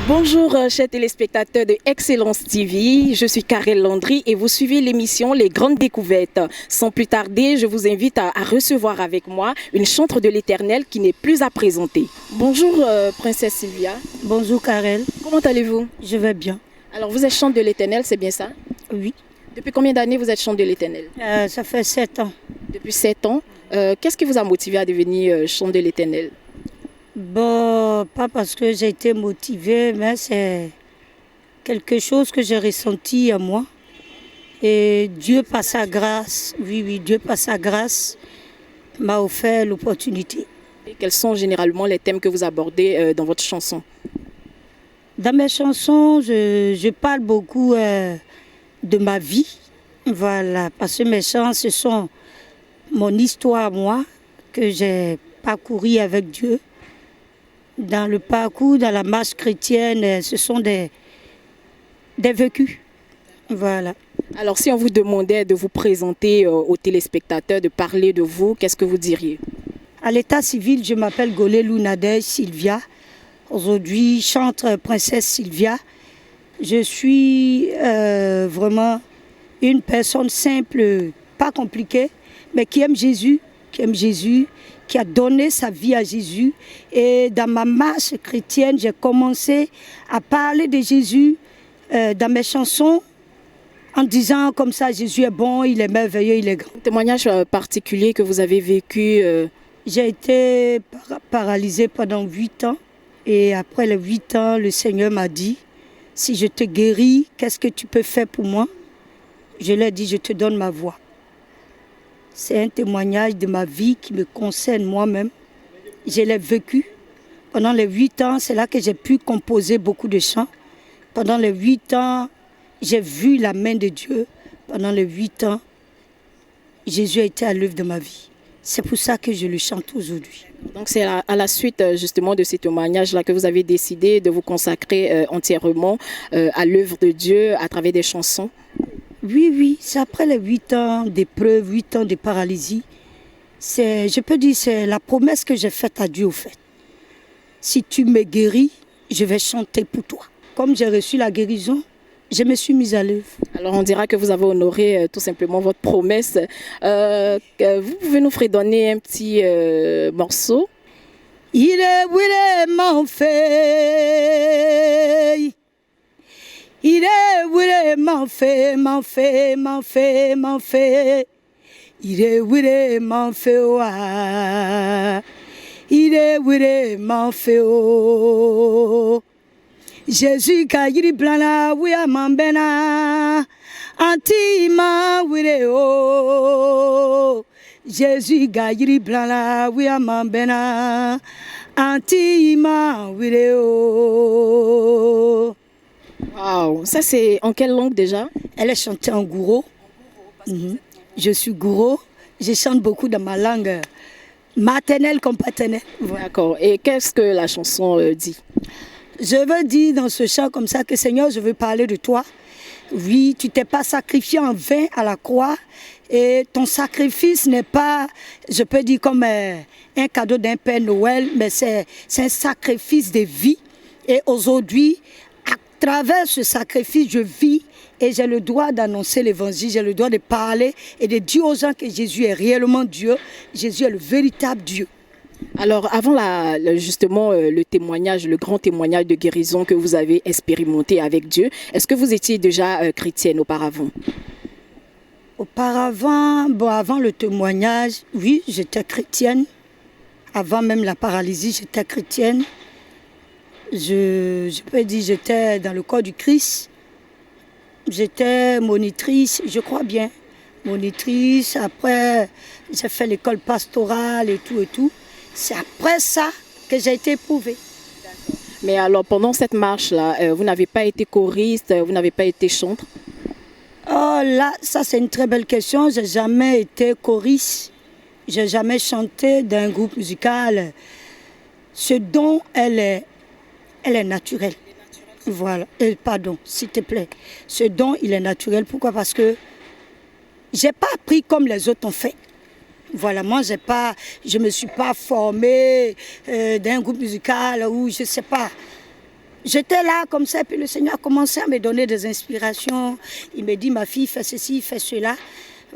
Bonjour chers téléspectateurs de Excellence TV, je suis Karel Landry et vous suivez l'émission Les Grandes Découvertes. Sans plus tarder, je vous invite à recevoir avec moi une chantre de l'Éternel qui n'est plus à présenter. Bonjour Princesse Sylvia. Bonjour Karel. Comment allez-vous? Je vais bien. Alors vous êtes chantre de l'Éternel, c'est bien ça? Oui. Depuis combien d'années vous êtes chantre de l'Éternel? Ça fait 7 ans. Depuis 7 ans. Qu'est-ce qui vous a motivé à devenir chantre de l'Éternel? Bon, pas parce que j'ai été motivée, mais c'est quelque chose que j'ai ressenti en moi. Et Dieu, par sa grâce, oui, Dieu, par sa grâce, m'a offert l'opportunité. Et quels sont généralement les thèmes que vous abordez dans votre chanson? Dans mes chansons, je parle beaucoup de ma vie. Voilà, parce que mes chants, ce sont mon histoire, moi, que j'ai parcouru avec Dieu. Dans le parcours, dans la marche chrétienne, ce sont des vécus. Voilà. Alors, si on vous demandait de vous présenter aux téléspectateurs, de parler de vous, qu'est-ce que vous diriez? À l'état civil, je m'appelle Golelou Nadej Sylvia. Aujourd'hui, chantre Princesse Sylvia. Je suis vraiment une personne simple, pas compliquée, mais qui aime Jésus, qui a donné sa vie à Jésus. Et dans ma marche chrétienne, j'ai commencé à parler de Jésus dans mes chansons en disant comme ça, Jésus est bon, il est merveilleux, il est grand. Un témoignage particulier que vous avez vécu? J'ai été paralysée pendant 8 ans. Et après les 8 ans, le Seigneur m'a dit, si je te guéris, qu'est-ce que tu peux faire pour moi? Je lui ai dit, je te donne ma voix. C'est un témoignage de ma vie qui me concerne moi-même. Je l'ai vécu. Pendant les 8 ans, c'est là que j'ai pu composer beaucoup de chants. Pendant les 8 ans, j'ai vu la main de Dieu. Pendant les 8 ans, Jésus a été à l'œuvre de ma vie. C'est pour ça que je le chante aujourd'hui. Donc c'est à la suite justement de ces témoignages-là que vous avez décidé de vous consacrer entièrement à l'œuvre de Dieu à travers des chansons? Oui, c'est après les 8 ans d'épreuve, 8 ans de paralysie. Je peux dire, c'est la promesse que j'ai faite à Dieu au fait. Si tu me guéris, je vais chanter pour toi. Comme j'ai reçu la guérison, je me suis mise à l'œuvre. Alors on dira que vous avez honoré tout simplement votre promesse. Vous pouvez nous fredonner un petit morceau? Il est vraiment fait. Il est vraiment fait. Il est vraiment fait. Il est vraiment fait. Jésus kayiri blana wiya mambena antima wire o Jésus kayiri blana wiya mambena antima wire o. Wow, ça c'est en quelle langue déjà? Elle est chantée en gouro. Je suis gouro. Je chante beaucoup dans ma langue maternelle comme paternelle. D'accord. Et qu'est-ce que la chanson dit? Je veux dire dans ce chant comme ça que Seigneur, je veux parler de toi. Oui, tu t'es pas sacrifié en vain à la croix et ton sacrifice n'est pas, je peux dire comme un cadeau d'un Père Noël, mais c'est un sacrifice de vie. Et aujourd'hui, à travers ce sacrifice, je vis et j'ai le droit d'annoncer l'évangile, j'ai le droit de parler et de dire aux gens que Jésus est réellement Dieu, Jésus est le véritable Dieu. Alors, avant justement le témoignage, le grand témoignage de guérison que vous avez expérimenté avec Dieu, est-ce que vous étiez déjà chrétienne auparavant? Auparavant, avant le témoignage, oui, j'étais chrétienne. Avant même la paralysie, j'étais chrétienne. Je peux dire, j'étais dans le corps du Christ. J'étais monitrice, je crois bien. Monitrice, après, j'ai fait l'école pastorale et tout. C'est après ça que j'ai été éprouvée. Mais alors, pendant cette marche-là, vous n'avez pas été choriste, vous n'avez pas été chantre? Oh là, ça c'est une très belle question. J'ai jamais été choriste. J'ai jamais chanté d'un groupe musical. Ce don, elle est naturelle. Voilà. Pardon, s'il te plaît. Ce don, il est naturel. Pourquoi? Parce que j'ai pas appris comme les autres ont fait. Voilà, moi, je me suis pas formée d'un groupe musical ou je sais pas. j'étais là comme ça, puis le Seigneur a commencé à me donner des inspirations. Il me dit, ma fille, fais ceci, fais cela.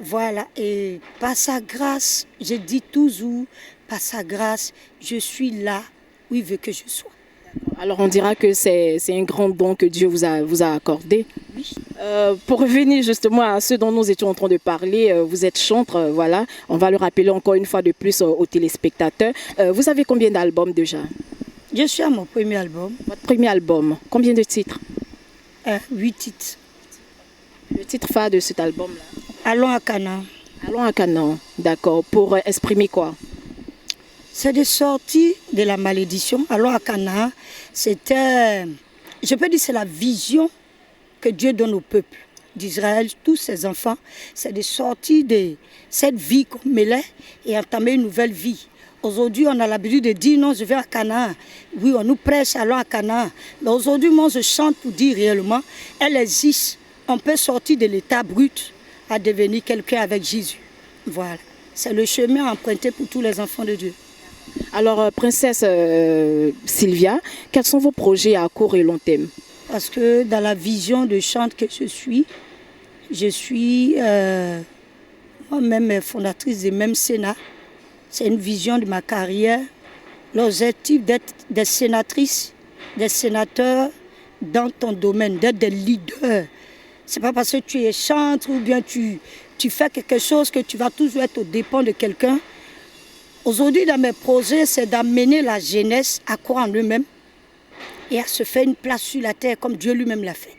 Voilà, et par sa grâce, je dis toujours, par sa grâce, je suis là où il veut que je sois. Alors on dira que c'est un grand don que Dieu vous a accordé. Oui. Pour revenir justement à ce dont nous étions en train de parler, vous êtes chantre, voilà. On va le rappeler encore une fois de plus aux téléspectateurs. Vous avez combien d'albums déjà? Je suis à mon premier album. Votre premier album, combien de titres? 8 titres. Le titre phare de cet album-là? Allons à Canaan. Allons à Canaan, d'accord. Pour exprimer quoi? C'est de sortir de la malédiction. Allons à Canaan, c'était, je peux dire, c'est la vision que Dieu donne au peuple d'Israël, tous ses enfants. C'est de sortir de cette vie qu'on mêlait et entamer une nouvelle vie. Aujourd'hui, on a l'habitude de dire non, je vais à Canaan. Oui, on nous prêche, allons à Canaan. Mais aujourd'hui, moi, je chante pour dire réellement, elle existe. On peut sortir de l'état brut à devenir quelqu'un avec Jésus. Voilà. C'est le chemin emprunté pour tous les enfants de Dieu. Alors, princesse Sylvia, quels sont vos projets à court et long terme? Parce que dans la vision de chante que je suis moi-même fondatrice du même Sénat. C'est une vision de ma carrière. L'objectif d'être des sénatrices, des sénateurs dans ton domaine, d'être des leaders. Ce n'est pas parce que tu es chantre ou bien tu fais quelque chose que tu vas toujours être aux dépens de quelqu'un. Aujourd'hui, dans mes projets, c'est d'amener la jeunesse à croire en eux-mêmes et à se faire une place sur la terre comme Dieu lui-même l'a fait.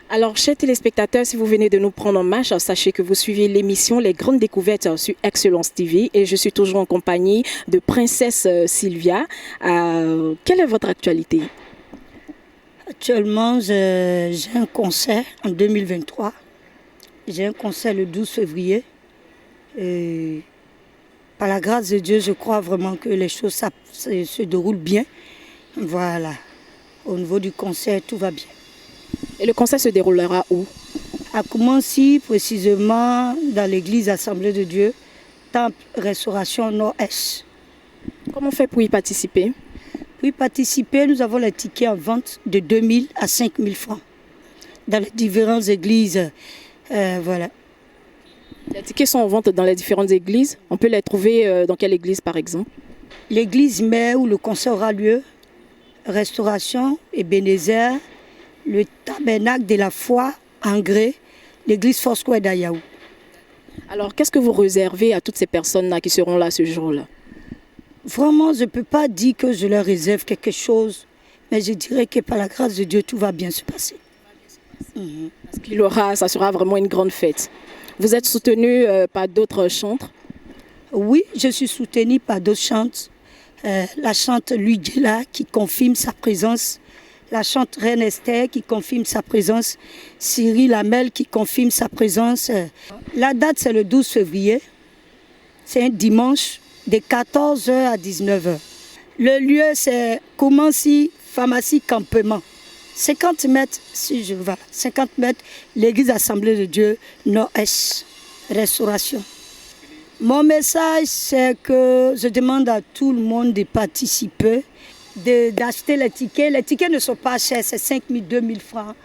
Alors, chers téléspectateurs, si vous venez de nous prendre en marche, sachez que vous suivez l'émission Les Grandes Découvertes sur Excellence TV et je suis toujours en compagnie de Princesse Sylvia. Quelle est votre actualité? Actuellement, j'ai un concert en 2023. J'ai un concert le 12 février. Et par la grâce de Dieu, je crois vraiment que les choses se déroulent bien. Voilà. Au niveau du concert, tout va bien. Et le concert se déroulera où? À Koumansi, précisément dans l'église Assemblée de Dieu, Temple Restauration Nord-Est. Comment on fait pour y participer? Pour y participer, nous avons les tickets en vente de 2 000 à 5 000 francs dans les différentes églises. Voilà. Les tickets sont en vente dans les différentes églises. On peut les trouver dans quelle église par exemple? L'église mère où le concert aura lieu, Restauration Ebenezer, le tabernacle de la foi en grès, l'église Foursquare d'Ayaou. Alors, qu'est-ce que vous réservez à toutes ces personnes-là qui seront là ce jour-là? Vraiment, je ne peux pas dire que je leur réserve quelque chose, mais je dirais que par la grâce de Dieu, tout va bien se passer. Parce ça sera vraiment une grande fête. Vous êtes soutenu par d'autres chantres? Oui, je suis soutenue par d'autres chantres. La chante Ludgela qui confirme sa présence. La chante Reine Esther qui confirme sa présence, Cyril Lamel qui confirme sa présence. La date, c'est le 12 février. C'est un dimanche de 14h à 19h. Le lieu, c'est Koumansi Pharmacie Campement. 50 mètres, si je vais, 50 mètres, l'église Assemblée de Dieu, Nord-Est, Restauration. Mon message, c'est que je demande à tout le monde de participer, d'acheter les tickets. Les tickets ne sont pas chers, c'est 5 000, 2 000 francs.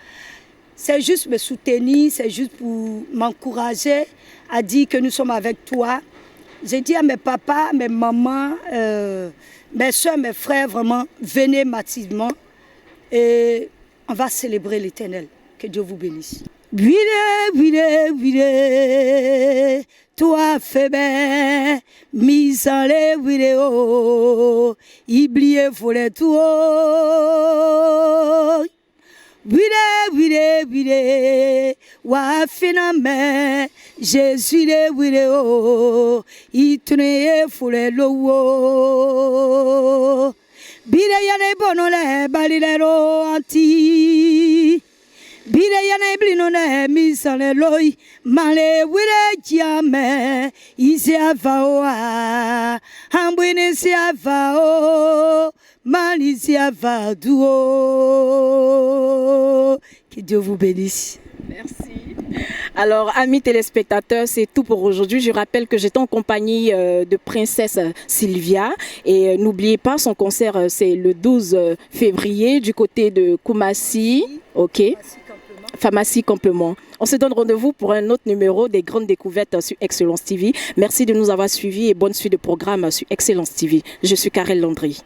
C'est juste me soutenir, c'est juste pour m'encourager à dire que nous sommes avec toi. J'ai dit à mes papas, mes mamans, mes soeurs, mes frères, vraiment, venez massivement et on va célébrer l'Éternel. Que Dieu vous bénisse. Toi fais mise en les vidéos, oubliez voler tout. wire, wa fina me, Jésus de wire o, itune fule lo wo. Bire yane bonole balilero anti. Bire yane blinone misane loi, male wire jame, isi avaoa, hambwine si avao, mani si avaduo. Que Dieu vous bénisse. Merci. Alors, amis téléspectateurs, c'est tout pour aujourd'hui. Je rappelle que j'étais en compagnie de Princesse Sylvia. Et n'oubliez pas, son concert, c'est le 12 février du côté de Koumassi. OK. Pharmacie Complément. On se donne rendez-vous pour un autre numéro des grandes découvertes sur Excellence TV. Merci de nous avoir suivis et bonne suite de programme sur Excellence TV. Je suis Karel Landry.